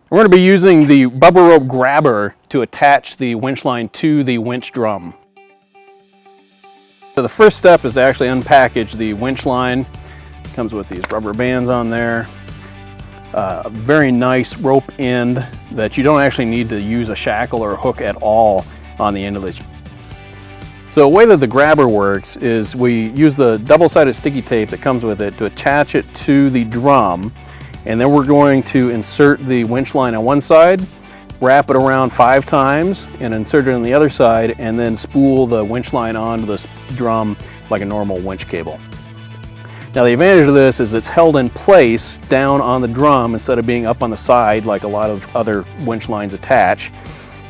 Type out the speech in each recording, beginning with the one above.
We're going to be using the Bubba Rope Grabber to attach the winch line to the winch drum. So the first step is to actually unpackage the winch line. It comes with these rubber bands on there. A very nice rope end that you don't actually need to use a shackle or a hook at all on the end of this. So the way that the grabber works is we use the double-sided sticky tape that comes with it to attach it to the drum, and then we're going to insert the winch line on one side, wrap it around 5 times, and insert it on the other side, and then spool the winch line onto the drum like a normal winch cable. Now the advantage of this is it's held in place down on the drum instead of being up on the side like a lot of other winch lines attach.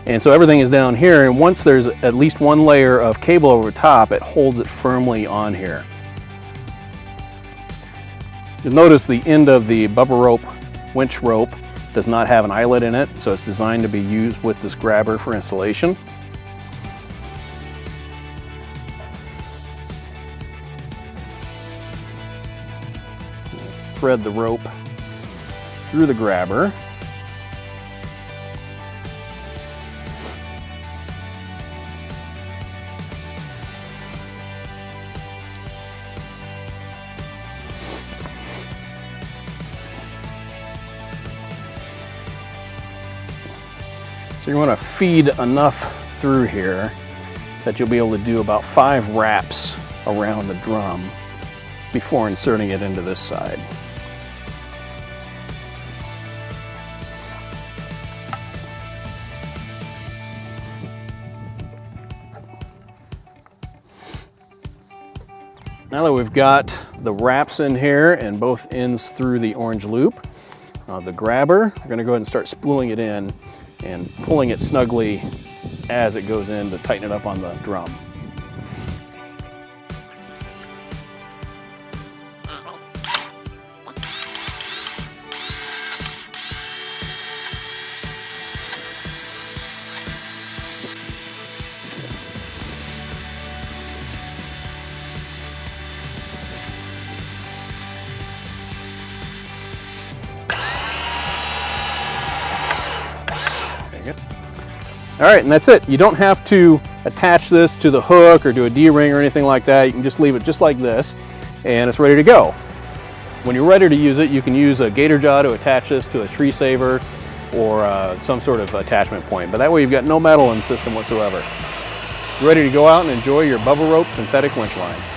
And so everything is down here, and once there's at least one layer of cable over top, it holds it firmly on here. You'll notice the end of the Bubba Rope winch rope does not have an eyelet in it, so it's designed to be used with this grabber for installation. Thread the rope through the grabber. So you want to feed enough through here that you'll be able to do about 5 wraps around the drum before inserting it into this side. Now that we've got the wraps in here and both ends through the orange loop, the grabber, we're going to go ahead and start spooling it in and pulling it snugly as it goes in to tighten it up on the drum. All right, and that's it. You don't have to attach this to the hook or do a D-ring or anything like that. You can just leave it just like this, and it's ready to go. When you're ready to use it, you can use a gator jaw to attach this to a tree saver or some sort of attachment point, but that way you've got no metal in the system whatsoever. You're ready to go out and enjoy your Bubba Rope synthetic winch line.